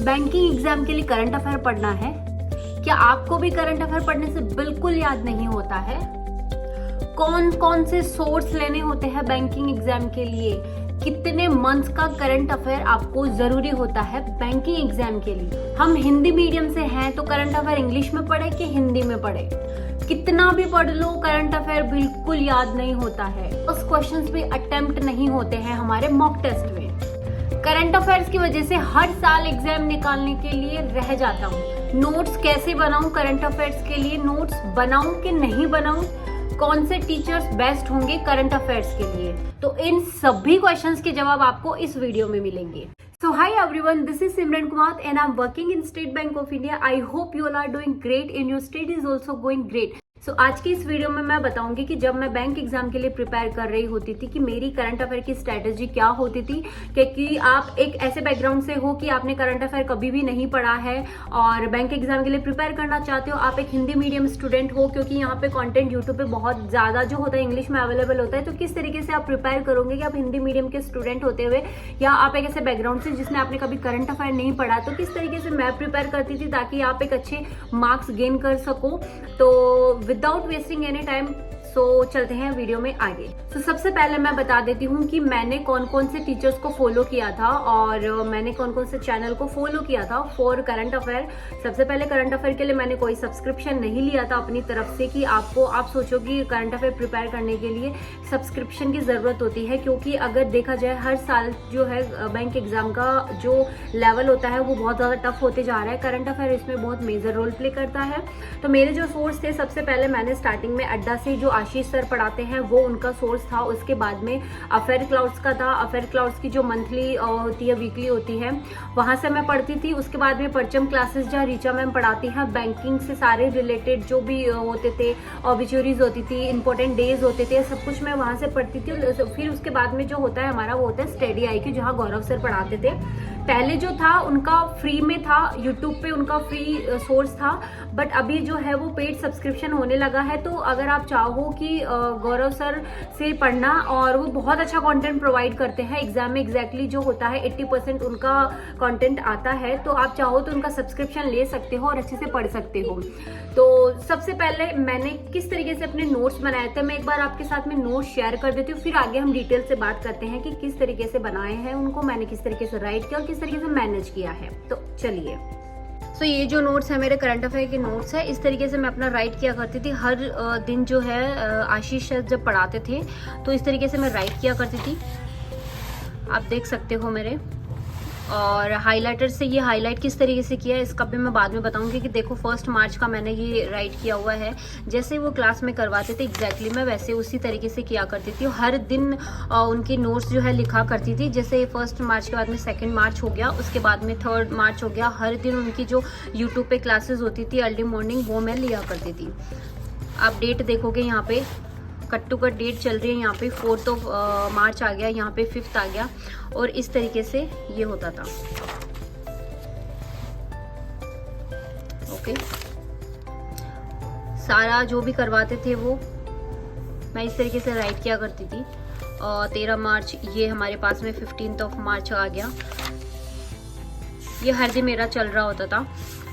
Banking exam के लिए current affair पढ़ना है? क्या आपको भी करंट अफेयर पढ़ने से बिल्कुल याद नहीं होता है? कौन कौन से सोर्स लेने होते हैं बैंकिंग एग्जाम के लिए? कितने मंथ्स का करंट अफेयर आपको जरूरी होता है बैंकिंग एग्जाम के लिए? हम हिंदी मीडियम से हैं तो करंट अफेयर इंग्लिश में पढ़े कि हिंदी में पढ़े? कितना भी पढ़ लो करंट अफेयर बिल्कुल याद नहीं होता है। उस क्वेश्चंस भी अटेम्प्ट नहीं होते हैं हमारे मॉक टेस्ट में। करंट अफेयर्स की वजह से हर साल एग्जाम निकालने के लिए रह जाता हूँ। नोट्स कैसे बनाऊं करंट अफेयर्स के लिए? नोट्स बनाऊं कि नहीं बनाऊं? कौन से टीचर्स बेस्ट होंगे करंट अफेयर्स के लिए? तो इन सभी क्वेश्चंस के जवाब आपको इस वीडियो में मिलेंगे। So hi everyone, this is Simran Kumar and I'm working in State Bank of India. I hope you all are doing great and your study is also going great. So आज की इस video में मैं बताऊंगी कि जब मैं bank exam के लिए प्रिपेयर कर रही होती थी कि मेरी करंट अफेयर की स्ट्रेटेजी क्या होती थी। क्योंकि आप एक ऐसे बैकग्राउंड से हो कि आपने करंट अफेयर कभी भी नहीं पढ़ा है और बैंक एग्जाम के लिए प्रिपेयर करना चाहते हो, आप एक हिंदी मीडियम स्टूडेंट हो, क्योंकि यहाँ पे कंटेंट यूट्यूब पे बहुत ज्यादा जो होता है इंग्लिश में अवेलेबल होता है। तो किस तरीके से आप प्रिपेयर करोगे कि आप हिंदी मीडियम के स्टूडेंट होते हुए या आप एक ऐसे बैकग्राउंड से जिसने आपने कभी करंट अफेयर नहीं पढ़ा, तो किस तरीके से मैं प्रिपेयर करती थी ताकि आप एक अच्छे मार्क्स गेन कर सको। तो विदाउट वेस्टिंग एनी टाइम चलते हैं वीडियो में आगे। सबसे पहले मैं बता देती हूँ कि मैंने कौन कौन से टीचर्स को फॉलो किया था और मैंने कौन कौन से चैनल को फॉलो किया था फॉर करंट अफेयर। सबसे पहले करंट अफेयर के लिए मैंने कोई सब्सक्रिप्शन नहीं लिया था अपनी तरफ से कि आप सोचो कि करंट अफेयर प्रिपेयर करने के लिए सब्सक्रिप्शन की जरूरत होती है, क्योंकि अगर देखा जाए हर साल जो है बैंक एग्जाम का जो लेवल होता है वो बहुत ज्यादा टफ होते जा रहा है। करंट अफेयर इसमें बहुत मेजर रोल प्ले करता है। तो मेरे जो सोर्स थे, सबसे पहले मैंने स्टार्टिंग में अड्डा से जो आशीष सर पढ़ाते हैं वो उनका सोर्स था। उसके बाद में अफेयर क्लाउड्स का था। अफेयर क्लाउड्स की जो मंथली होती है, वीकली होती है, वहां से मैं पढ़ती थी। उसके बाद में परचम क्लासेस जहाँ रीचा मैम पढ़ाती हैं, बैंकिंग से सारे रिलेटेड जो भी होते थे, ऑब्चुरीज होती थी, इंपॉर्टेंट डेज होते थे, सब कुछ मैं वहां से पढ़ती थी। फिर उसके बाद में जो होता है हमारा वो होता है स्टडी आई क्यू, जहाँ गौरव सर पढ़ाते थे। पहले जो था उनका फ्री में था, यूट्यूब पे उनका फ्री सोर्स था, बट अभी जो है वो पेड सब्सक्रिप्शन होने लगा है। तो अगर आप चाहो कि गौरव सर से पढ़ना, और वो बहुत अच्छा कंटेंट प्रोवाइड करते हैं एग्जाम में, एग्जैक्टली जो होता है 80% उनका कंटेंट आता है, तो आप चाहो तो उनका सब्सक्रिप्शन ले सकते हो और अच्छे से पढ़ सकते हो। तो सबसे पहले मैंने किस तरीके से अपने नोट्स बनाए थे, मैं एक बार आपके साथ में नोट्स शेयर कर देती हूँ, फिर आगे हम डिटेल से बात करते हैं कि किस तरीके से बनाए हैं उनको, मैंने किस तरीके से राइट किया और किस तरीके से मैनेज किया है। तो चलिए, तो ये जो नोट्स है मेरे करंट अफेयर के नोट्स है। इस तरीके से मैं अपना राइट किया करती थी हर दिन। जो है आशीष सर जब पढ़ाते थे तो इस तरीके से मैं राइट किया करती थी, आप देख सकते हो मेरे। और हाइलाइटर से ये हाईलाइट किस तरीके से किया है इसका भी मैं बाद में बताऊंगी। कि देखो 1 मार्च का मैंने ये राइट किया हुआ है, जैसे वो क्लास में करवाते थे एग्जैक्टली मैं वैसे उसी तरीके से किया करती थी। हर दिन उनके नोट्स जो है लिखा करती थी। जैसे 1 मार्च के बाद में 2 मार्च हो गया, उसके बाद में 3 मार्च हो गया। हर दिन उनकी जो यूट्यूब पे क्लासेस होती थी अर्ली मॉर्निंग, वो मैं लिया करती थी। आप डेट देखोगे यहाँ पे कट टू कट डेट चल रही है, यहाँ पे 4 मार्च आ गया, यहाँ पे 5 आ गया, और इस तरीके से ये होता था। ओके, सारा जो भी करवाते थे वो मैं इस तरीके से राइट किया करती थी। 13 मार्च ये हमारे पास में 15 मार्च आ गया। ये हर दिन मेरा चल रहा होता था।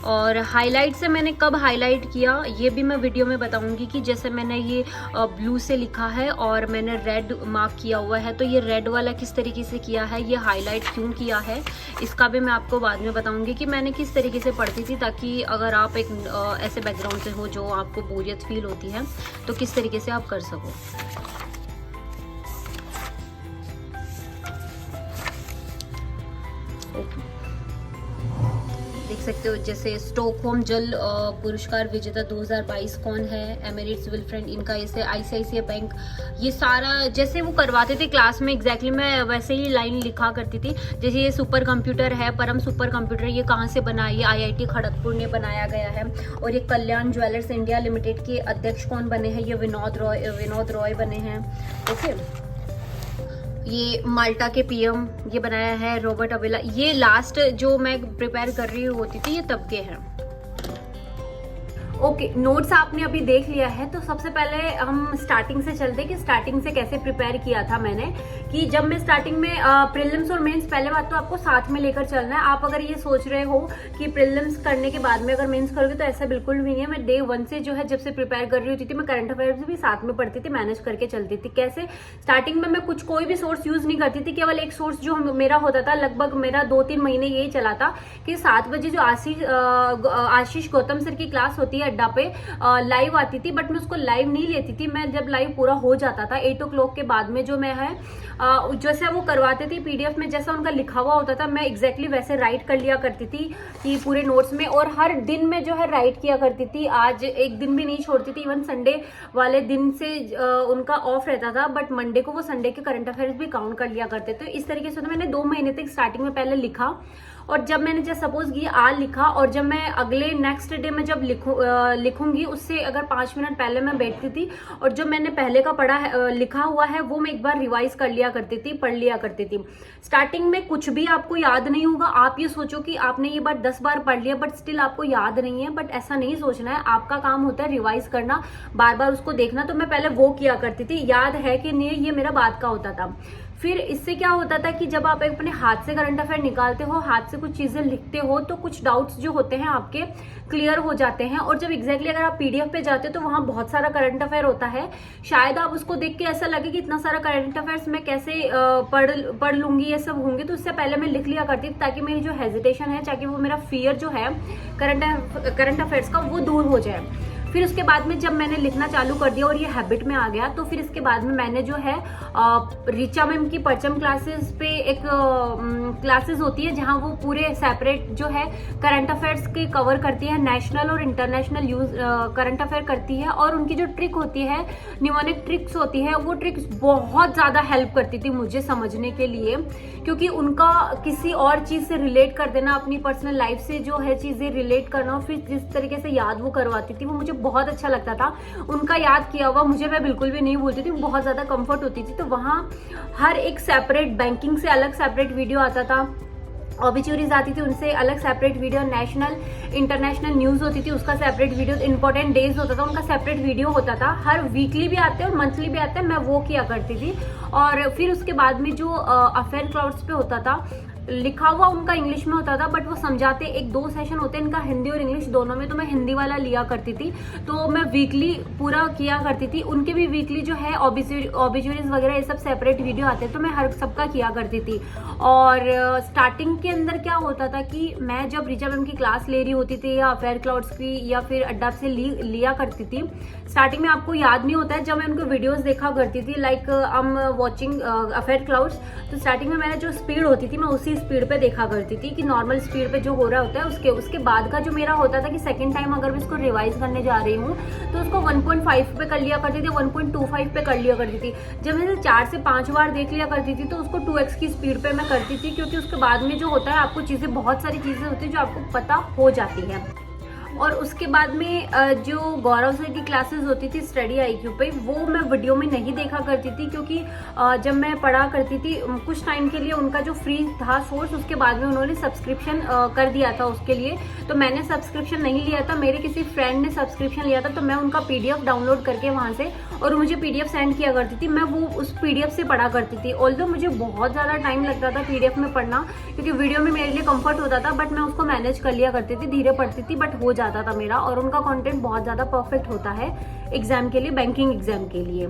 और हाईलाइट से मैंने कब हाईलाइट किया ये भी मैं वीडियो में बताऊंगी। कि जैसे मैंने ये ब्लू से लिखा है और मैंने रेड मार्क किया हुआ है, तो ये रेड वाला किस तरीके से किया है, ये हाईलाइट क्यों किया है, इसका भी मैं आपको बाद में बताऊंगी कि मैंने किस तरीके से पढ़ती थी, ताकि अगर आप एक ऐसे बैकग्राउंड से हो जो आपको बोरियत फील होती है तो किस तरीके से आप कर सको। देख सकते हो जैसे स्टॉकहोम जल पुरस्कार विजेता 2022 कौन है, एमिरेट्स विलफ्रेंड, इनका ऐसे आईसीआईसीआई बैंक, ये सारा जैसे वो करवाते थे क्लास में एग्जैक्टली मैं वैसे ही लाइन लिखा करती थी। जैसे ये सुपर कंप्यूटर है, परम सुपर कंप्यूटर, ये कहाँ से बना, ये आईआईटी खड़गपुर ने बनाया गया है। और ये कल्याण ज्वेलर्स इंडिया लिमिटेड के अध्यक्ष कौन बने हैं, ये विनोद रॉय बने हैं। ओके, ये माल्टा के पीएम ये बनाया है रॉबर्ट अवेला। ये लास्ट जो मैं प्रिपेयर कर रही होती थी ये तब के हैं। ओके, नोट्स आपने अभी देख लिया है, तो सबसे पहले हम स्टार्टिंग से चलते हैं कि स्टार्टिंग से कैसे प्रिपेयर किया था मैंने। कि जब मैं स्टार्टिंग में प्रीलिम्स और मेंस, पहले बात तो आपको साथ में लेकर चलना है। आप अगर ये सोच रहे हो कि प्रीलिम्स करने के बाद में अगर मेंस करोगे, तो ऐसा बिल्कुल भी नहीं है। मैं डे 1 से जो है, जब से प्रिपेयर कर रही होती थी, मैं करंट अफेयर्स भी साथ में पढ़ती थी, मैनेज करके चलती थी। कैसे? स्टार्टिंग में मैं कोई भी सोर्स यूज नहीं करती थी, केवल एक सोर्स जो मेरा होता था, लगभग मेरा 2-3 महीने यही चला था कि 7 बजे जो आशीष गौतम सर की क्लास होती है अड्डा पे, लाइव आती थी, बट मैं उसको लाइव नहीं लेती थी। मैं जब लाइव पूरा हो जाता था 8 o'clock के बाद में, जो मैं है जैसे वो करवाते थे पीडीएफ में, जैसा उनका लिखा हुआ होता था, मैं एग्जैक्टली वैसे राइट कर लिया करती थी कि पूरे नोट्स में, और हर दिन में जो है राइट किया करती थी। आज एक दिन भी नहीं छोड़ती थी। इवन संडे वाले दिन से उनका ऑफ रहता था, बट मंडे को वो संडे के करंट अफेयर्स भी काउंट कर लिया करते थे। इस तरीके से तो मैंने 2 महीने तक स्टार्टिंग में पहले लिखा, और जब मैंने जैसे सपोज ये आज लिखा, और जब मैं अगले नेक्स्ट डे में जब लिखूंगी, उससे अगर 5 मिनट पहले मैं बैठती थी, और जो मैंने पहले का पढ़ा है, लिखा हुआ है, वो मैं एक बार रिवाइज कर लिया करती थी, पढ़ लिया करती थी। स्टार्टिंग में कुछ भी आपको याद नहीं होगा। आप ये सोचो कि आपने ये बार 10 बार पढ़ लिया, बट स्टिल आपको याद नहीं है, बट ऐसा नहीं सोचना है। आपका काम होता है रिवाइज करना, बार बार उसको देखना। तो मैं पहले वो किया करती थी, याद है कि नहीं, ये मेरा बात का होता था। फिर इससे क्या होता था कि जब आप अपने हाथ से करंट अफेयर निकालते हो, हाथ से कुछ चीजें लिखते हो, तो कुछ डाउट्स जो होते हैं आपके क्लियर हो जाते हैं। और जब एग्जैक्टली अगर आप पीडीएफ पे जाते हो, तो वहां बहुत सारा करंट अफेयर होता है। शायद आप उसको देख के ऐसा लगे कि इतना सारा करंट अफेयर्स मैं कैसे पढ़ लूंगी, ये सब होंगे। तो उससे पहले मैं लिख लिया करती थी, ताकि मेरी जो हेजिटेशन है, ताकि वो मेरा फियर जो है करंट अफेयर्स का, वो दूर हो जाए। फिर उसके बाद में जब मैंने लिखना चालू कर दिया और ये हैबिट में आ गया, तो फिर इसके बाद में मैंने जो है रिचा मैम की परचम क्लासेस पे एक क्लासेस होती है, जहां वो पूरे सेपरेट जो है करंट अफेयर्स के कवर करती है, नेशनल और इंटरनेशनल यूज करंट अफेयर करती है। और उनकी जो ट्रिक होती है, न्यूमोनिक ट्रिक्स होती है, वो ट्रिक्स बहुत ज्यादा हेल्प करती थी मुझे समझने के लिए, क्योंकि उनका किसी और चीज से रिलेट कर देना, अपनी पर्सनल लाइफ से जो है चीजें रिलेट करना, और फिर जिस तरीके से याद वो करवाती थी, वो मुझे बहुत अच्छा लगता था। उनका याद किया हुआ मुझे, मैं बिल्कुल भी नहीं भूलती थी, बहुत ज्यादा कंफर्ट होती थी। तो वहां हर एक सेपरेट, बैंकिंग से अलग सेपरेट वीडियो आता था, ऑबिचुरीज आती थी, उनसे अलग separate video, national international news होती थी, उसका सेपरेट वीडियो, इंपॉर्टेंट डेज होता था, उनका सेपरेट वीडियो होता था। हर वीकली भी आते हैं और मंथली भी आते हैं, मैं वो किया करती थी। और फिर उसके बाद में जो अफेयर क्लाउड्स पे होता था, लिखा हुआ उनका इंग्लिश में होता था, बट वो समझाते, 1-2 सेशन होते हैं इनका हिंदी और इंग्लिश दोनों में, तो मैं हिंदी वाला लिया करती थी। तो मैं वीकली पूरा किया करती थी। उनके भी वीकली जो है ऑबिचुरीज वगैरह ये सब सेपरेट वीडियो आते हैं, तो मैं हर सबका किया करती थी। और स्टार्टिंग के अंदर क्या होता था कि मैं जब रिचा मैम की क्लास ले रही होती थी, या अफेयर क्लाउड्स की, या फिर अड्डा से लिया करती थी, स्टार्टिंग में आपको याद नहीं होता है। जब मैं उनको वीडियोस देखा करती थी, like I am watching affair clouds, तो स्टार्टिंग में मैंने जो स्पीड होती थी, मैं उसी स्पीड पे देखा करती थी कि नॉर्मल स्पीड पे जो हो रहा होता है। उसके बाद का जो मेरा होता था कि सेकंड टाइम अगर मैं इसको रिवाइज करने जा रही हूँ, तो उसको 1.5 पे कर लिया करती थी, 1.25 पे कर लिया करती थी। जब मैंने 4 से 5 बार देख लिया करती थी, तो उसको 2x की स्पीड पे मैं करती थी, क्योंकि उसके बाद में जो होता है, आपको चीजें, बहुत सारी चीजें होती है जो आपको पता हो जाती है। और उसके बाद में जो गौरव सर की क्लासेस होती थी स्टडी आईक्यू पे, वो मैं वीडियो में नहीं देखा करती थी, क्योंकि जब मैं पढ़ा करती थी कुछ टाइम के लिए, उनका जो फ्री था सोर्स, उसके बाद में उन्होंने सब्सक्रिप्शन कर दिया था उसके लिए। तो मैंने सब्सक्रिप्शन नहीं लिया था, मेरे किसी फ्रेंड ने सब्सक्रिप्शन लिया था, तो मैं उनका पीडीएफ डाउनलोड करके वहां से, और मुझे पीडीएफ सेंड किया करती थी, मैं वो उस पीडीएफ से पढ़ा करती थी। ऑल्दो मुझे बहुत ज्यादा टाइम लगता था पीडीएफ में पढ़ना, क्योंकि वीडियो में मेरे लिए कंफर्ट होता था, बट मैं उसको मैनेज कर लिया करती थी, धीरे पढ़ती थी, बट हो जाता था मेरा। और उनका कंटेंट बहुत ज्यादा परफेक्ट होता है एग्जाम के लिए, बैंकिंग एग्जाम के लिए।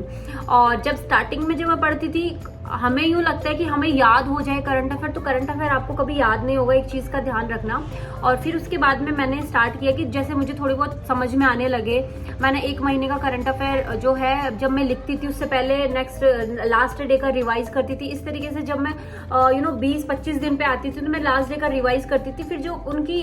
और जब स्टार्टिंग में जब मैं पढ़ती थी, हमें यूं लगता है कि हमें याद हो जाए करंट अफेयर, तो करंट अफेयर आपको कभी याद नहीं होगा, एक चीज का ध्यान रखना। और फिर उसके बाद में मैंने स्टार्ट किया कि जैसे मुझे थोड़ी बहुत समझ में आने लगे, मैंने 1 महीने का करंट अफेयर जो है, जब मैं लिखती थी उससे पहले नेक्स्ट लास्ट डे का रिवाइज करती थी। इस तरीके से जब मैं 20-25 दिन पे आती थी, तो मैं लास्ट डे का रिवाइज करती थी। फिर जो उनकी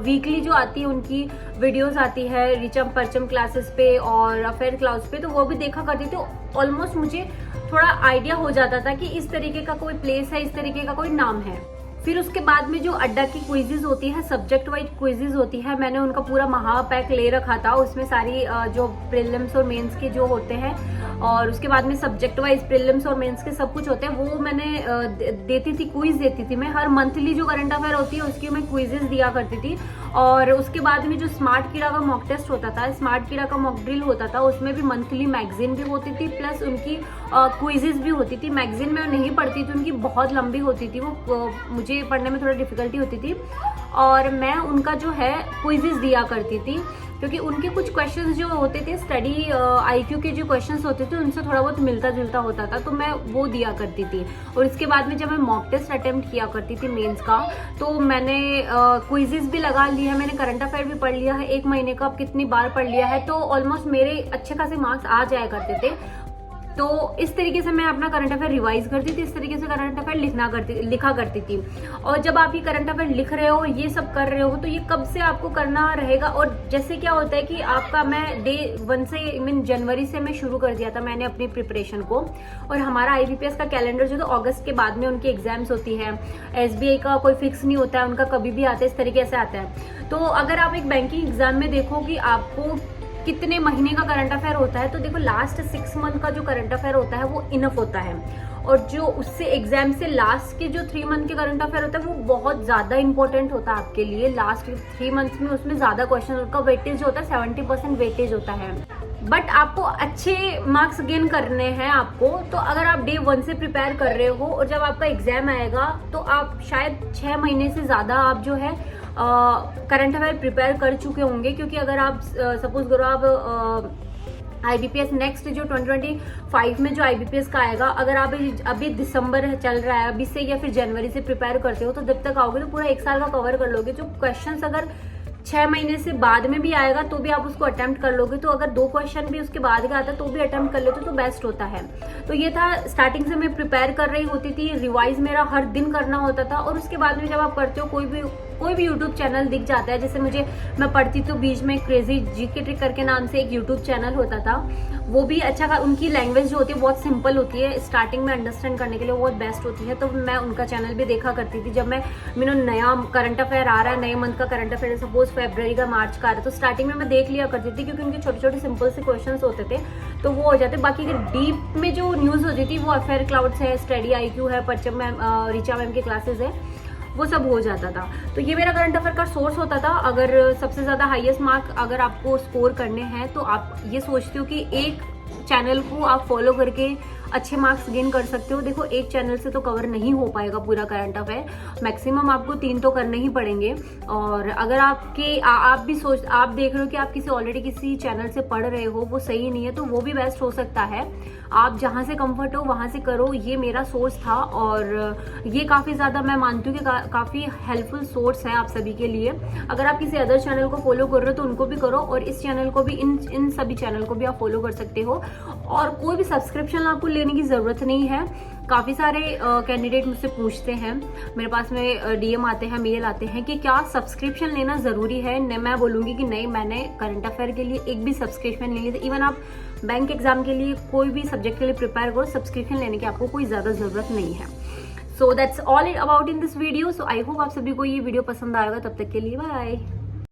वीकली जो आती है, उनकी वीडियोस आती है रिचम परचम क्लासेस पे और अफेयर क्लाउड्स पे, तो वो भी देखा करती थी। ऑलमोस्ट मुझे थोड़ा आइडिया हो जाता था कि इस तरीके का कोई प्लेस है, इस तरीके का कोई नाम है। फिर उसके बाद में जो अड्डा की क्विजेज होती है, सब्जेक्ट वाइज क्विजेज होती है, मैंने उनका पूरा महापैक ले रखा था। उसमें सारी जो प्रीलिम्स और मेंस के जो होते हैं और उसके बाद में सब्जेक्ट वाइज प्रीलिम्स और मेंस के सब कुछ होते हैं, वो मैंने देती थी, क्विज देती थी मैं। हर मंथली जो करंट अफेयर होती है उसकी मैं क्विजेस दिया करती थी। और उसके बाद में जो स्मार्ट कीड़ा का मॉक टेस्ट होता था, स्मार्ट कीड़ा का मॉक ड्रिल होता था, उसमें भी मंथली मैगजीन भी होती थी प्लस उनकी क्विजेस भी होती थी। मैगजीन में नहीं पढ़ती थी, उनकी बहुत लंबी होती थी, वो मुझे पढ़ने में थोड़ा डिफिकल्टी होती थी, और मैं उनका जो है क्विजेस दिया करती थी, क्योंकि उनके कुछ क्वेश्चंस जो होते थे स्टडी IQ के जो क्वेश्चंस होते थे उनसे थोड़ा बहुत मिलता जुलता होता था, तो मैं वो दिया करती थी। और इसके बाद में जब मैं मॉक टेस्ट अटेम्प्ट किया करती थी मेंस का, तो मैंने क्विजेस भी लगा लिया है, मैंने करंट अफेयर भी पढ़ लिया है, 1 महीने का अब कितनी बार पढ़ लिया है, तो ऑलमोस्ट मेरे अच्छे खासे मार्क्स आ जाया करते थे। तो इस तरीके से मैं अपना करंट अफेयर रिवाइज करती थी, इस तरीके से करंट अफेयर लिखा करती थी। और जब आप ये करंट अफेयर लिख रहे हो, ये सब कर रहे हो, तो ये कब से आपको करना रहेगा। और जैसे क्या होता है कि आपका, मैं डे 1 से मीन जनवरी से मैं शुरू कर दिया था मैंने अपनी प्रिपरेशन को, और हमारा IBPS का कैलेंडर जो था अगस्त के बाद में उनकी एग्जाम्स होती है। SBI का कोई फिक्स नहीं होता है, उनका कभी भी आता है, इस तरीके से आता है। तो अगर आप एक बैंकिंग एग्जाम में देखो कि आपको कितने महीने का करंट अफेयर होता है, तो देखो लास्ट 6 मंथ का जो करंट अफेयर होता है वो इनफ होता है, और जो उससे एग्जाम से लास्ट के जो 3 मंथ के करंट अफेयर होता है वो बहुत ज्यादा इंपॉर्टेंट होता है आपके लिए। लास्ट 3 मंथ्स में उसमें ज्यादा क्वेश्चन, उनका वेटेज जो होता है 70% वेटेज होता है। बट आपको अच्छे मार्क्स गेन करने हैं आपको, तो अगर आप डे 1 से प्रिपेयर कर रहे हो और जब आपका एग्जाम आएगा तो आप शायद 6 महीने से ज्यादा आप जो है करंट अफेयर प्रिपेयर कर चुके होंगे। क्योंकि अगर आप सपोज करो आप IBPS नेक्स्ट जो 2025 में जो IBPS का आएगा, अगर आप अभी दिसंबर चल रहा है अभी से या फिर जनवरी से प्रिपेयर करते हो, तो जब तक आओगे तो पूरा 1 साल का कवर कर लोगे। जो क्वेश्चंस अगर 6 महीने से बाद में भी आएगा तो भी आप उसको अटेम्प्ट कर लोगे। तो अगर 2 क्वेश्चन भी उसके बाद का आता तो भी अटेम्प्ट कर लेते तो बेस्ट होता है। तो ये था, स्टार्टिंग से मैं प्रिपेयर कर रही होती थी, रिवाइज मेरा हर दिन करना होता था। और उसके बाद में जब आप करते हो, कोई भी यूट्यूब चैनल दिख जाता है, जैसे मैं पढ़ती तो बीच में क्रेजी GK ट्रिक करके नाम से एक यूट्यूब चैनल होता था, वो भी अच्छा, उनकी लैंग्वेज जो होती है बहुत सिंपल होती है, स्टार्टिंग में अंडरस्टैंड करने के लिए बहुत बेस्ट होती है। तो मैं उनका चैनल भी देखा करती थी। जब मैं नया करंट अफेयर आ रहा है, नए मंथ का करंट अफेयर, सपोज फरवरी का, मार्च का आ रहा है, तो स्टार्टिंग में मैं देख लिया करती थी, क्योंकि उनके छोटे छोटे सिंपल से क्वेश्चन होते थे तो वो हो जाते। बाकी डीप में जो न्यूज होती थी वो अफेयर क्लाउड्स है, स्टडी IQ है, परचम मैम, रिचा मैम की क्लासेस है, वो सब हो जाता था। तो ये मेरा करंट अफेयर का सोर्स होता था। अगर सबसे ज्यादा हाईएस्ट मार्क अगर आपको स्कोर करने हैं, तो आप ये सोचते हो कि एक चैनल को आप फॉलो करके अच्छे मार्क्स गेन कर सकते हो। देखो, एक चैनल से तो कवर नहीं हो पाएगा पूरा करंट अफेयर, मैक्सिमम आपको 3 तो करने ही पड़ेंगे। और अगर आप देख रहे हो कि आप ऑलरेडी किसी चैनल से पढ़ रहे हो, वो सही नहीं है, तो वो भी बेस्ट हो सकता है। आप जहां से कंफर्ट हो वहां से करो। ये मेरा सोर्स था, और ये काफी ज्यादा मैं मानती हूँ कि काफी हेल्पफुल सोर्स है आप सभी के लिए। अगर आप किसी अदर चैनल को फॉलो कर रहे हो तो उनको भी करो, और इस चैनल को भी, इन सभी चैनल को भी आप फॉलो कर सकते हो। और कोई भी सब्सक्रिप्शन आपको लेने की जरूरत नहीं है। काफी सारे कैंडिडेट मुझसे पूछते हैं, मेरे पास में DM आते हैं, मेल आते हैं कि क्या सब्सक्रिप्शन लेना जरूरी है। मैं बोलूंगी कि नहीं, मैंने करंट अफेयर के लिए एक भी सब्सक्रिप्शन नहीं ली थी। इवन आप बैंक एग्जाम के लिए, कोई भी सब्जेक्ट के लिए प्रिपेयर करो, सब्सक्रिप्शन लेने की आपको कोई ज्यादा जरूरत नहीं है। So that's all it about in this video. So I hope आप सभी को ये वीडियो पसंद आएगा। तब तक के लिए बाय।